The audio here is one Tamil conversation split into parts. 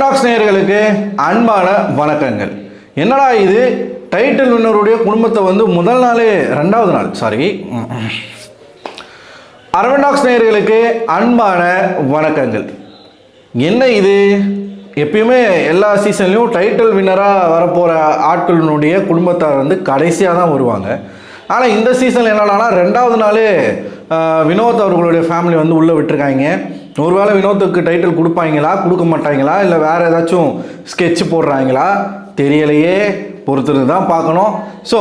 டாக்ஸ் நேயர்களுக்கு அன்பான வணக்கங்கள். என்னடா இது டைட்டில் வின்னருடைய குடும்பத்தை வந்து முதல் நாளே ரெண்டாவது நாள் அரவிந்த் டாக்ஸ் நேயர்களுக்கு அன்பான வணக்கங்கள். என்ன இது எப்பயுமே எல்லா சீசன்லையும் டைட்டில் வின்னராக வரப்போகிற ஆட்களினுடைய குடும்பத்தார் வந்து கடைசியாக தான் வருவாங்க. ஆனால் இந்த சீசனில் என்னடானா ரெண்டாவது நாளே வினோத் அவர்களுடைய ஃபேமிலி வந்து உள்ளே விட்டுருக்காங்க. ஒருவேளை வினோத்துக்கு டைட்டில் கொடுப்பாங்களா கொடுக்க மாட்டாங்களா இல்லை வேறு ஏதாச்சும் ஸ்கெட்ச் போடுறாங்களா தெரியலையே, பொறுத்திருந்து தான் பார்க்கணும். ஸோ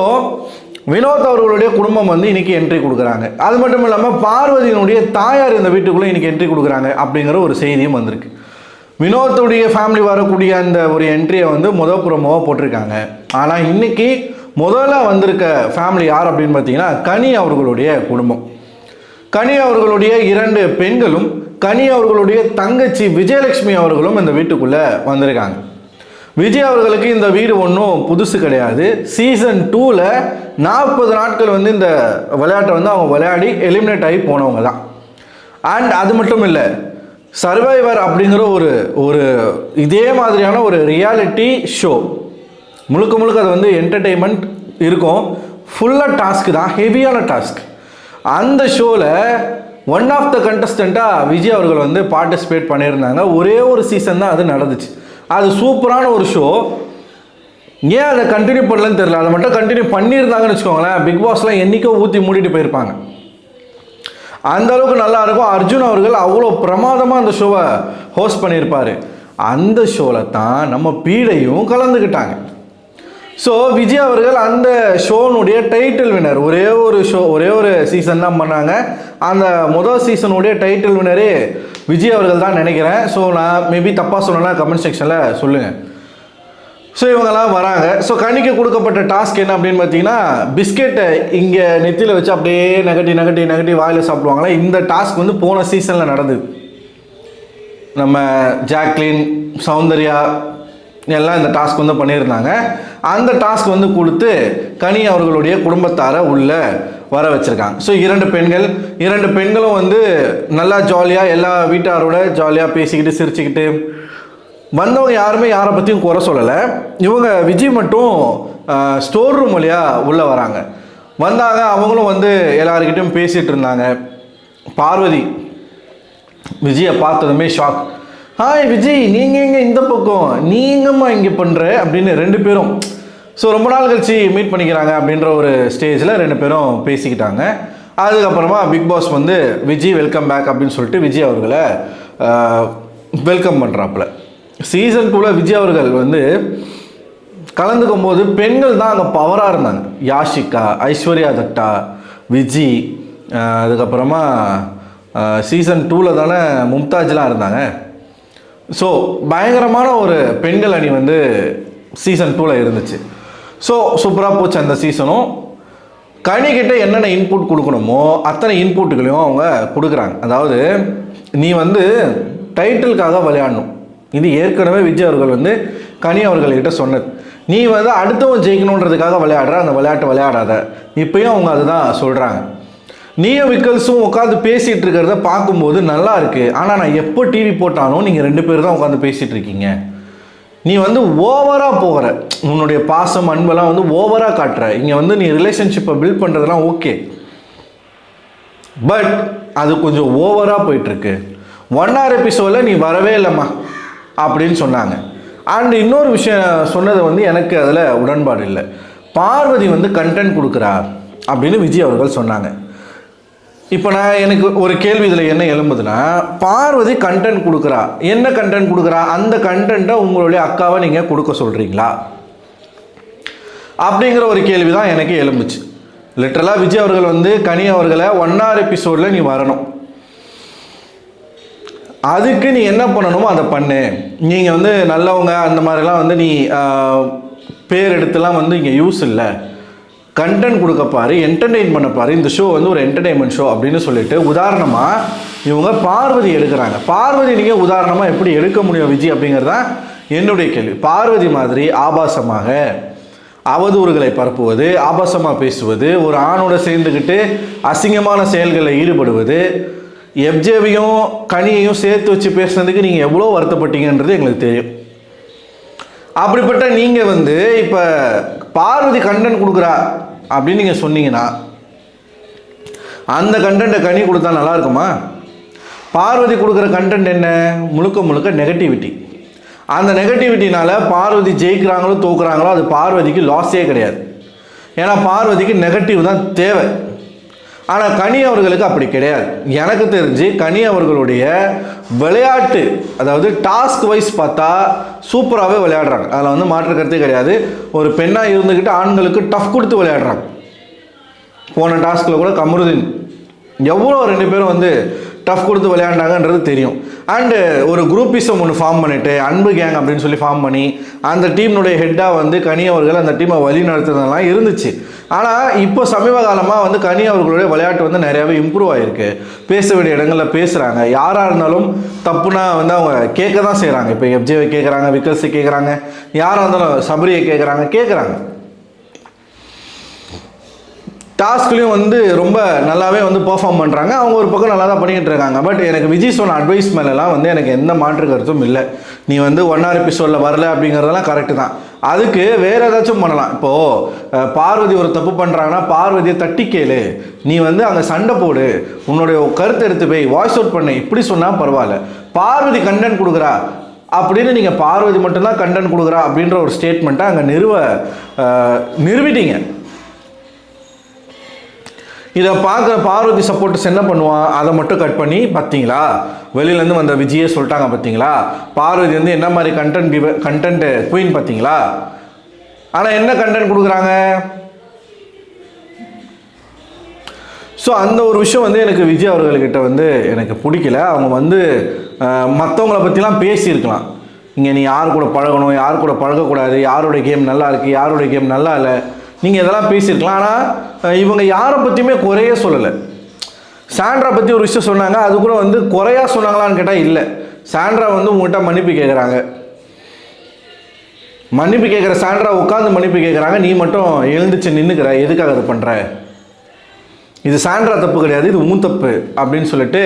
வினோத் அவர்களுடைய குடும்பம் வந்து இன்றைக்கி என்ட்ரி கொடுக்குறாங்க. அது மட்டும் இல்லாமல் பார்வதியினுடைய தாயார் இந்த வீட்டுக்குள்ளே இன்றைக்கி என்ட்ரி கொடுக்குறாங்க அப்படிங்கிற ஒரு செய்தியும் வந்திருக்கு. வினோத்துடைய ஃபேமிலி வரக்கூடிய அந்த ஒரு என்ட்ரியை வந்து புறமாவாக போட்டிருக்காங்க. ஆனால் இன்றைக்கி முதல்ல வந்திருக்க ஃபேமிலி யார் அப்படின்னு பார்த்தீங்கன்னா கனி அவர்களுடைய குடும்பம். கனி அவர்களுடைய 2 பெண்களும் கனி அவர்களுடைய தங்கச்சி விஜயலட்சுமி அவர்களும் இந்த வீட்டுக்குள்ளே வந்திருக்காங்க. விஜய் அவர்களுக்கு இந்த வீடு ஒன்றும் புதுசு கிடையாது. சீசன் 2ல் 40 நாட்கள் வந்து இந்த விளையாட்டை வந்து அவங்க விளையாடி எலிமினேட் ஆகி போனவங்க தான். அண்ட் அது மட்டும் இல்லை, சர்வைவர் அப்படிங்கிற ஒரு இதே மாதிரியான ஒரு ரியாலிட்டி ஷோ முழுக்க அது வந்து என்டர்டெயின்மெண்ட் இருக்கும். ஃபுல்லாக டாஸ்க்கு தான், ஹெவியான டாஸ்க். அந்த ஷோவில் ஒன் ஆஃப் த கண்டஸ்டண்ட்டாக விஜய் அவர்கள் வந்து பார்ட்டிசிபேட் பண்ணியிருந்தாங்க. ஒரே ஒரு சீசன் தான் அது நடந்துச்சு. அது சூப்பரான ஒரு ஷோ. ஏன் அதை கண்டினியூ பண்ணலன்னு தெரியல. அதை மட்டும் கண்டினியூ பண்ணியிருந்தாங்கன்னு வச்சுக்கோங்களேன், பிக் பாஸ்லாம் என்றைக்கோ ஊற்றி மூடிட்டு போயிருப்பாங்க. அந்த அளவுக்கு நல்லா இருக்கும். அர்ஜுன் அவர்கள் அவ்வளோ பிரமாதமாக அந்த ஷோவை ஹோஸ்ட் பண்ணியிருப்பார். அந்த ஷோவில் தான் நம்ம பீடையும் கலந்துக்கிட்டாங்க. ஸோ விஜய் அவர்கள் அந்த ஷோனுடைய டைட்டில் வினர் ஒரே ஒரு சீசன் தான் பண்ணாங்க. அந்த முதல் சீசனுடைய டைட்டில் வினரே விஜய் அவர்கள் தான் நினைக்கிறேன். ஸோ நான் மேபி தப்பாக சொன்னேன்னா கமெண்ட் செக்ஷனில் சொல்லுங்கள். ஸோ இவங்கெல்லாம் வராங்க. ஸோ கணிக்கு கொடுக்கப்பட்ட டாஸ்க் என்ன அப்படின்னு பார்த்தீங்கன்னா, பிஸ்கெட்டை இங்கே நெத்தியில் வச்சு அப்படியே நெகட்டி வாயில் சாப்பிடுவாங்களே, இந்த டாஸ்க் வந்து போன சீசனில் நடந்தது. நம்ம ஜாக்லின், சௌந்தர்யா எல்லாம் இந்த டாஸ்க் வந்து பண்ணியிருந்தாங்க. அந்த டாஸ்க் வந்து கொடுத்து கனி அவர்களுடைய குடும்பத்தாரை உள்ளே வர வச்சுருக்காங்க. ஸோ 2 பெண்களும் வந்து நல்லா ஜாலியாக எல்லா வீட்டாரோட ஜாலியாக பேசிக்கிட்டு சிரிச்சுக்கிட்டு வந்தவங்க யாருமே யாரை பற்றியும் குறை சொல்லலை. இவங்க விஜய் மட்டும் ஸ்டோர் ரூம் வழியாக உள்ளே வராங்க. வந்தாங்க, அவங்களும் வந்து எல்லாருக்கிட்டையும் பேசிகிட்டு இருந்தாங்க. பார்வதி விஜயை பார்த்ததுமே ஷாக். ஹாய் விஜய், நீங்கள் எங்கே இந்த பக்கம், நீங்கம்மா இங்கே பண்ணுற அப்படின்னு 2 பேரும் ஸோ ரொம்ப நாள் கழிச்சு மீட் பண்ணிக்கிறாங்க அப்படின்ற ஒரு ஸ்டேஜில் 2 பேரும் பேசிக்கிட்டாங்க. அதுக்கப்புறமா பிக் பாஸ் வந்து விஜய் வெல்கம் பேக் அப்படின்னு சொல்லிட்டு விஜய் அவர்களை வெல்கம் பண்ணுறாப்புல. சீசன் 2ல் விஜய் அவர்கள் வந்து கலந்துக்கும் போது பெண்கள் தான் அங்கே பவராக இருந்தாங்க. யாஷிகா, ஐஸ்வர்யா தட்டா, விஜி, அதுக்கப்புறமா சீசன் 2ல் தானே மும்தாஜ்லாம் இருந்தாங்க. ஸோ பயங்கரமான ஒரு பெண்கள் அணி வந்து சீசன் 2ல் இருந்துச்சு. ஸோ சூப்பராக போச்சு அந்த சீசனும். கனிக்கிட்ட என்னென்ன இன்புட் கொடுக்கணுமோ அத்தனை இன்புட்டுகளையும் அவங்க கொடுக்குறாங்க. அதாவது நீ வந்து டைட்டிலுக்காக விளையாடணும். இது ஏற்கனவே விஜய் அவர்கள் வந்து கனி அவர்கள்கிட்ட சொன்னது. நீ வந்து அடுத்தவன் ஜெயிக்கணுன்றதுக்காக விளையாடுற, அந்த விளையாட்டு விளையாடாத. இப்போயும் அவங்க அதுதான் சொல்கிறாங்க. நீயும் விக்கல்ஸும் உட்காந்து பேசிகிட்டு இருக்கிறத பார்க்கும்போது நல்லா இருக்குது. ஆனால் நான் எப்போ டிவி போட்டாலும் நீங்கள் 2 பேர் தான் உட்காந்து பேசிகிட்டு இருக்கீங்க. நீ வந்து ஓவராக போகிற, உன்னுடைய பாசம் அன்பெல்லாம் வந்து ஓவராக காட்டுற. இங்கே வந்து நீ ரிலேஷன்ஷிப்பை பில்ட் பண்ணுறதுலாம் ஓகே, பட் அது கொஞ்சம் ஓவராக போயிட்டுருக்கு. 1 hour எபிசோடில் நீ வரவே இல்லைம்மா அப்படின்னு சொன்னாங்க. அண்ட் இன்னொரு விஷயம் சொன்னது வந்து எனக்கு அதில் உடன்பாடு இல்லை. பார்வதி வந்து கண்டென்ட் கொடுக்குறா அப்படின்னு விஜய் அவர்கள் சொன்னாங்க. இப்போ எனக்கு ஒரு கேள்வி இதில் என்ன எழும்புதுன்னா, பார்வதி கண்டென்ட் கொடுக்குறா, என்ன கண்டென்ட் கொடுக்குறா? அந்த கண்டென்ட்டை உங்களுடைய அக்காவை நீங்கள் கொடுக்க சொல்கிறீங்களா அப்படிங்கிற ஒரு கேள்வி தான் எனக்கு எழும்புச்சு. லிட்டரலாக விஜய் அவர்கள் வந்து கனி அவர்களை 1 hour எபிசோடில் நீ வரணும், அதுக்கு நீ என்ன பண்ணணுமோ அதை பண்ணு. நீங்கள் வந்து நல்லவங்க அந்த மாதிரிலாம் வந்து நீ பேர் எடுத்துலாம் வந்து இங்கே யூஸ் இல்லை. கண்டென்ட் கொடுக்க பாரு, என்டர்டெயின் பண்ண பாரு. இந்த ஷோ வந்து ஒரு என்டர்டெயின்மெண்ட் ஷோ அப்படின்னு சொல்லிட்டு உதாரணமாக இவங்க பார்வதி எடுக்கிறாங்க. பார்வதி நீங்கள் உதாரணமாக எப்படி எடுக்க முடியும் விஜய் அப்படிங்கிறதான் என்னுடைய கேள்வி. பார்வதி மாதிரி ஆபாசமாக அவதூறுகளை பரப்புவது, ஆபாசமாக பேசுவது, ஒரு ஆணோட சேர்ந்துக்கிட்டு அசிங்கமான செயல்களில் ஈடுபடுவது, எஃப்ஜேவையும் கனியையும் சேர்த்து வச்சு பேசுனதுக்கு நீங்கள் எவ்வளோ வருத்தப்பட்டீங்கன்றது எங்களுக்கு தெரியும். அப்படிப்பட்ட நீங்கள் வந்து இப்போ பார்வதி கண்டென்ட் கொடுக்குறா அப்படின்னு நீங்கள் சொன்னீங்கன்னா அந்த கண்டென்ட்டை கனி கொடுத்தா நல்லா இருக்குமா? பார்வதி கொடுக்குற கண்டென்ட் என்ன? முழுக்க முழுக்க நெகட்டிவிட்டி. அந்த நெகட்டிவிட்டினால் பார்வதி ஜெயிக்கிறாங்களோ தோக்குறாங்களோ அது பார்வதிக்கு லாஸே கிடையாது. ஏன்னா பார்வதிக்கு நெகட்டிவ் தான் தேவை. ஆனால் கனி அவர்களுக்கு அப்படி கிடையாது. எனக்கு தெரிஞ்சு கனி அவர்களுடைய விளையாட்டு, அதாவது டாஸ்க் வைஸ் பார்த்தா சூப்பராகவே விளையாடுறாங்க. அதில் வந்து மாற்று கருத்தே கிடையாது. ஒரு பெண்ணாக இருந்துக்கிட்டு ஆண்களுக்கு டஃப் கொடுத்து விளையாடுறாங்க. போன டாஸ்கில் கூட கமருதீன் எவ்வளோ 2 பேரும் வந்து டஃப் கொடுத்து விளையாண்டாங்கன்றது தெரியும். அண்டு ஒரு குரூப்பிசம் ஒன்று ஃபார்ம் பண்ணிவிட்டு அன்பு கேங் அப்படின்னு சொல்லி ஃபார்ம் பண்ணி அந்த டீம்னுடைய ஹெட்டாக வந்து கனி அவர்கள் அந்த டீமை வழி நடத்துறதெல்லாம் இருந்துச்சு. ஆனால் இப்போ சமீப காலமாக வந்து கனி அவர்களுடைய விளையாட்டு வந்து நிறையாவே இம்ப்ரூவ் ஆகிருக்கு. பேச வேண்டிய இடங்களில் பேசுகிறாங்க. யாராக இருந்தாலும் தப்புனா வந்து அவங்க கேட்க தான் செய்கிறாங்க. இப்போ எஃப்ஜேவை கேட்குறாங்க, விக்கல்ஸை கேட்குறாங்க, யாராக இருந்தாலும் சபரியை கேட்குறாங்க. டாஸ்க்லேயும் வந்து ரொம்ப நல்லாவே வந்து பெர்ஃபார்ம் பண்ணுறாங்க. அவங்க ஒரு பக்கம் நல்லா தான் பண்ணிக்கிட்டு இருக்காங்க. பட் எனக்கு விஜய் சொன்ன அட்வைஸ் மேலெலாம் வந்து எனக்கு எந்த மாற்று கருத்தும் இல்லை. நீ வந்து 1 hour எபிசோடில் வரல அப்படிங்கிறதெல்லாம் கரெக்டு தான். அதுக்கு வேறு ஏதாச்சும் பண்ணலாம். இப்போது பார்வதி ஒரு தப்பு பண்ணுறாங்கன்னா பார்வதியை தட்டி கேளு, நீ வந்து அங்கே சண்டை போடு, உன்னுடைய கருத்தை எடுத்து போய் வாய்ஸ் அவுட் பண்ணு, இப்படி சொன்னால் பரவாயில்ல. பார்வதி கண்டென்ட் கொடுக்குறா அப்படின்னு நீங்கள் பார்வதி மட்டும்தான் கண்டென்ட் கொடுக்குறா அப்படின்ற ஒரு ஸ்டேட்மெண்ட்டை அங்கே நிறுவிட்டீங்க. இதை பார்க்குற பார்வதி சப்போர்ட்டர்ஸ் என்ன பண்ணுவான்? அதை மட்டும் கட் பண்ணி பார்த்தீங்களா, வெளியிலேருந்து வந்த விஜயே சொல்லிட்டாங்க பார்த்தீங்களா, பார்வதி வந்து என்ன மாதிரி கண்டென்ட் குயின் பார்த்தீங்களா. ஆனால் என்ன கண்டென்ட் கொடுக்குறாங்க? ஸோ அந்த ஒரு விஷயம் வந்து எனக்கு விஜய் அவர்கள்கிட்ட வந்து எனக்கு பிடிக்கல. அவங்க வந்து மற்றவங்கள பற்றிலாம் பேசியிருக்கலாம். இங்கே நீ யார் கூட பழகணும், யார் கூட பழகக்கூடாது, யாரோடைய கேம் நல்லா இருக்குது, யாரோடைய கேம் நல்லா இல்லை, நீங்கள் இதெல்லாம் பேசியிருக்கலாம். ஆனால் இவங்க யாரை பற்றியுமே குறைய சொல்லலை. சாண்ட்ரா பற்றி ஒரு விஷயம் சொன்னாங்க, அது கூட வந்து குறையா சொன்னாங்களான்னு கேட்டால் இல்லை. சாண்ட்ரா வந்து உங்கள்கிட்ட மன்னிப்பு கேட்குறாங்க. மன்னிப்பு கேட்குற சாண்ட்ரா உட்காந்து மன்னிப்பு கேட்குறாங்க, நீ மட்டும் எழுந்துச்சு நின்றுக்கிற, எதுக்காக அதை பண்ணுற? இது சாண்ட்ரா தப்பு கிடையாது, இது உன் தப்பு அப்படின்னு சொல்லிட்டு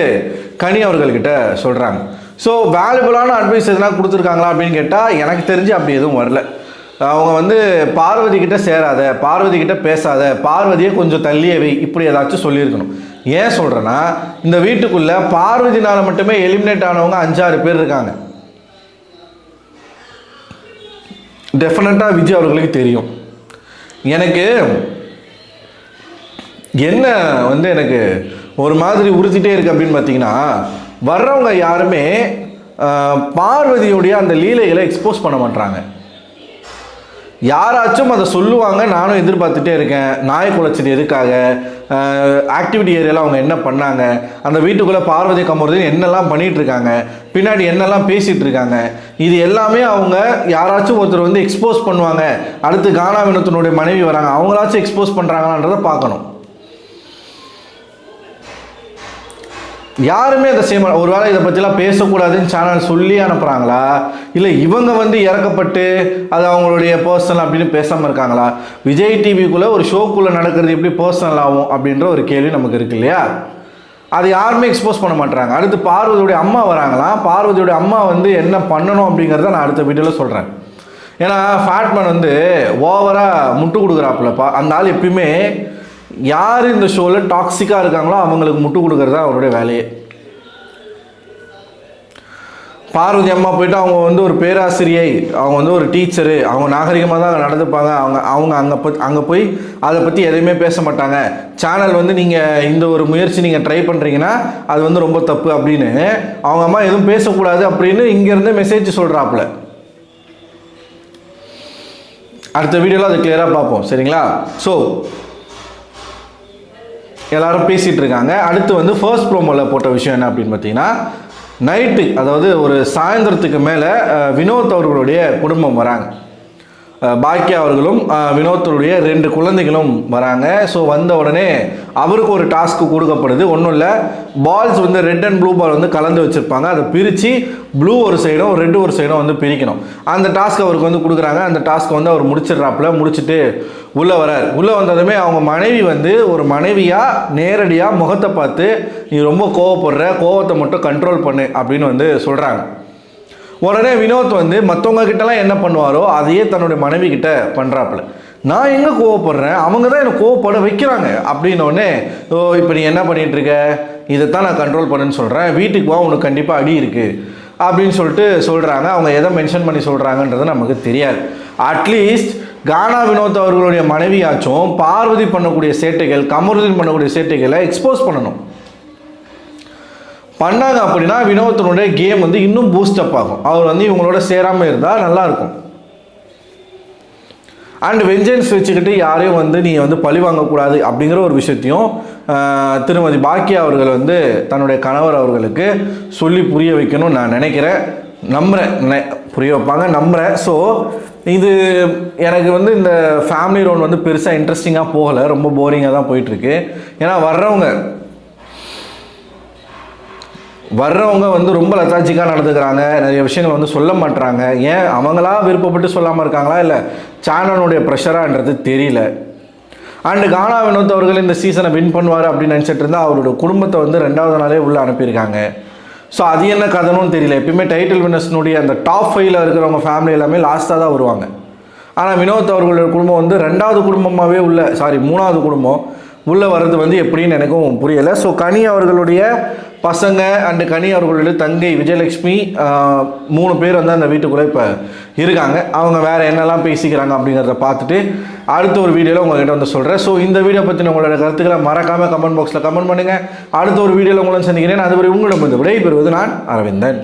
கனி அவர்கள்கிட்ட சொல்கிறாங்க. ஸோ வேல்யூபிளான அட்வைஸ் எதுனா கொடுத்துருக்காங்களா அப்படின்னு கேட்டால் எனக்கு தெரிஞ்சு அப்படி எதுவும் வரல. அவங்க வந்து பார்வதி கிட்ட சேராத, பார்வதி கிட்ட பேசாத, பார்வதியை கொஞ்சம் தள்ளியே வை, இப்படி ஏதாச்சும் சொல்லியிருக்கணும். ஏன் சொல்கிறேன்னா, இந்த வீட்டுக்குள்ளே பார்வதினால் மட்டுமே எலிமினேட் ஆனவங்க 5-6 பேர் இருக்காங்க. டெஃபினட்டாக விஜய் அவர்களுக்கு தெரியும். எனக்கு என்ன வந்து எனக்கு ஒரு மாதிரி உறுத்திட்டே இருக்குது அப்படின்னு பார்த்தீங்கன்னா, வர்றவங்க யாருமே பார்வதியுடைய அந்த லீலைகளை எக்ஸ்போஸ் பண்ண மாட்டாங்க. யாராச்சும் அதை சொல்லுவாங்க, நானும் எதிர்பார்த்துட்டே இருக்கேன். நாய் குலைச்சது எதுக்காக, ஆக்டிவிட்டி ஏரியாவில் அவங்க என்ன பண்ணாங்க, அந்த வீட்டுக்குள்ளே பார்வதி கமருதீன் என்னெல்லாம் பண்ணிகிட்டு இருக்காங்க, பின்னாடி என்னெல்லாம் பேசிகிட்டு இருக்காங்க, இது எல்லாமே அவங்க யாராச்சும் ஒருத்தர் வந்து எக்ஸ்போஸ் பண்ணுவாங்க. அடுத்து கானா வினோத்தினுடைய மனைவி வராங்க, அவங்களாச்சும் எக்ஸ்போஸ் பண்ணுறாங்களான்றதை பார்க்கணும். யாருமே அதை செய்ய மாட்டாங்க. ஒருவேளை இதை பற்றிலாம் பேசக்கூடாதுன்னு சேனல் சொல்லி அனுப்புகிறாங்களா, இல்லை இவங்க வந்து இறக்கப்பட்டு அது அவங்களுடைய பர்சனல் அப்படின்னு பேசாமல் இருக்காங்களா? விஜய் டிவிக்குள்ளே ஒரு ஷோக்குள்ளே நடக்கிறது எப்படி பர்சனல் ஆகும் அப்படின்ற ஒரு கேள்வி நமக்கு இருக்கு இல்லையா? அது யாருமே எக்ஸ்போஸ் பண்ண மாட்டாங்க. அடுத்து பார்வதியுடைய அம்மா வராங்களாம். பார்வதியுடைய அம்மா வந்து என்ன பண்ணணும் அப்படிங்கிறத நான் அடுத்த வீடியோவில் சொல்கிறேன். ஏன்னா ஃபேட்மேன் வந்து ஓவராக முட்டு கொடுக்குறாப்புலப்பா. அந்த ஆள் எப்பயுமே யார் இந்த ஷோவில் டாக்ஸிக்காக இருக்காங்களோ அவங்களுக்கு முட்டு கொடுக்கறது தான் அவருடைய வேலையே. பார்வதி அம்மா போயிட்டு அவங்க வந்து ஒரு பேராசிரியை, அவங்க வந்து ஒரு டீச்சரு, அவங்க நாகரிகமாக தான் நடந்துப்பாங்க. அவங்க அங்கே போய் அதை பற்றி எதையுமே பேச மாட்டாங்க. சேனல் வந்து நீங்கள் இந்த ஒரு முயற்சி நீங்கள் ட்ரை பண்ணுறீங்கன்னா அது வந்து ரொம்ப தப்பு அப்படின்னு அவங்க அம்மா எதுவும் பேசக்கூடாது அப்படின்னு இங்கேருந்து மெசேஜ் சொல்கிறாப்புல. அடுத்த வீடியோவில் அது கிளியராக பார்ப்போம், சரிங்களா? ஸோ எல்லாரும் பேசிகிட்டு இருக்காங்க. அடுத்து வந்து ஃபர்ஸ்ட் ப்ரோமோவில் போட்ட விஷயம் என்ன அப்படின்னு பார்த்தீங்கன்னா, நைட்டு, அதாவது ஒரு சாயந்தரத்துக்கு மேலே வினோத் அவர்களுடைய குடும்பம் வராங்க. பாக்கியா அவர்களும் வினோத்தருடைய 2 குழந்தைகளும் வராங்க. ஸோ வந்த உடனே அவருக்கு ஒரு டாஸ்க்கு கொடுக்கப்படுது. ஒன்றும் இல்லை, பால்ஸ் வந்து ரெட் அண்ட் ப்ளூ பால் வந்து கலந்து வச்சுருப்பாங்க. அதை பிரித்து ப்ளூ ஒரு சைடும் ரெட் ஒரு சைடும் வந்து பிரிக்கணும். அந்த டாஸ்க் அவருக்கு வந்து கொடுக்குறாங்க. அந்த டாஸ்க்கை வந்து அவர் முடிச்சிடுறாப்புல. முடிச்சுட்டு உள்ளே வரார். உள்ளே வந்ததுமே அவங்க மனைவி வந்து ஒரு மனைவியாக நேரடியாக முகத்தை பார்த்து, நீ ரொம்ப கோவப்படுற, கோவத்தை மட்டும் கண்ட்ரோல் பண்ணு அப்படின்னு வந்து சொல்கிறாங்க. உடனே வினோத் வந்து மற்றவங்க கிட்டலாம் என்ன பண்ணுவாரோ அதையே தன்னுடைய மனைவி கிட்ட பண்ணுறாப்புல. நான் எங்கே கோவப்படுறேன், அவங்க தான் என்னை கோவப்பட வைக்கிறாங்க அப்படின்னோடனே, ஓ இப்போ நீ என்ன பண்ணிகிட்டு இருக்க, இதைத்தான் நான் கண்ட்ரோல் பண்ணுன்னு சொல்கிறேன், வீட்டுக்கு வா உனக்கு கண்டிப்பாக அடி இருக்குது அப்படின்னு சொல்லிட்டு சொல்கிறாங்க. அவங்க எதை மென்ஷன் பண்ணி சொல்கிறாங்கன்றது நமக்கு தெரியாது. அட்லீஸ்ட் கானா வினோத் அவர்களுடைய மனைவியாச்சும் பார்வதி பண்ணக்கூடிய சேட்டைகள், கமருதீன் பண்ணக்கூடிய சேட்டைகளை எக்ஸ்போஸ் பண்ணணும். பண்ணாங்க அப்படின்னா வினோத்தினுடைய கேம் வந்து இன்னும் பூஸ்டப் ஆகும். அவர் வந்து இவங்களோட சேராமல் இருந்தால் நல்லாயிருக்கும். அண்ட் வெஞ்சன்ஸ் வச்சுக்கிட்டு யாரையும் வந்து நீ வந்து பழி வாங்கக்கூடாது அப்படிங்கிற ஒரு விஷயத்தையும் திருமதி பாக்கியா அவர்கள் வந்து தன்னுடைய கணவர் அவர்களுக்கு சொல்லி புரிய வைக்கணும்னு நான் நினைக்கிறேன், நம்புகிறேன், புரிய வைப்பாங்க நம்புகிறேன். ஸோ இது எனக்கு வந்து இந்த ஃபேமிலி ரவுண்ட் வந்து பெருசாக இன்ட்ரெஸ்டிங்காக போகலை, ரொம்ப போரிங்காக தான் போயிட்டுருக்கு. ஏன்னா வர்றவங்க வந்து ரொம்ப லத்தாச்சிக்காக நடந்துக்கிறாங்க, நிறைய விஷயங்கள் வந்து சொல்ல மாட்டுறாங்க. ஏன் அவங்களா விருப்பப்பட்டு சொல்லாமல் இருக்காங்களா இல்லை சேனலுடைய ப்ரெஷரான்றது தெரியல. அண்டு கானா வினோத் அவர்கள் இந்த சீசனை வின் பண்ணுவார் அப்படின்னு நினச்சிட்டு இருந்தால் அவரோட குடும்பத்தை வந்து 2வது நாளே உள்ளே அனுப்பியிருக்காங்க. ஸோ அது என்ன கதனும் தெரியல. எப்பயுமே டைட்டில் வின்னர்ஸ்னுடைய அந்த டாப் 5ல் இருக்கிறவங்க ஃபேமிலி எல்லாமே லாஸ்ட்டாக தான் வருவாங்க. ஆனால் வினோத் அவர்களுடைய குடும்பம் வந்து 2வது குடும்பமாகவே 3வது குடும்பம் உள்ளே வர்றது வந்து எப்படின்னு எனக்கும் புரியலை. ஸோ கனி அவர்களுடைய பசங்க அண்டு கனி அவர்களுடைய தங்கை விஜயலட்சுமி 3 பேர் வந்து அந்த வீட்டுக்குள்ளே இப்போ இருக்காங்க. அவங்க வேறு என்னெல்லாம் பேசிக்கிறாங்க அப்படிங்கிறத பார்த்துட்டு அடுத்த ஒரு வீடியோவில் உங்கள்கிட்ட வந்து சொல்கிறேன். ஸோ இந்த வீடியோ பற்றின உங்களோட கருத்துக்களை மறக்காமல் கமெண்ட் பாக்ஸில் கமெண்ட் பண்ணுங்கள். அடுத்த ஒரு வீடியோவில் உங்களை சந்திக்கிறேன். அதுவரை உங்களிடம் வந்து விடைபெறுவது நான் அரவிந்தன்.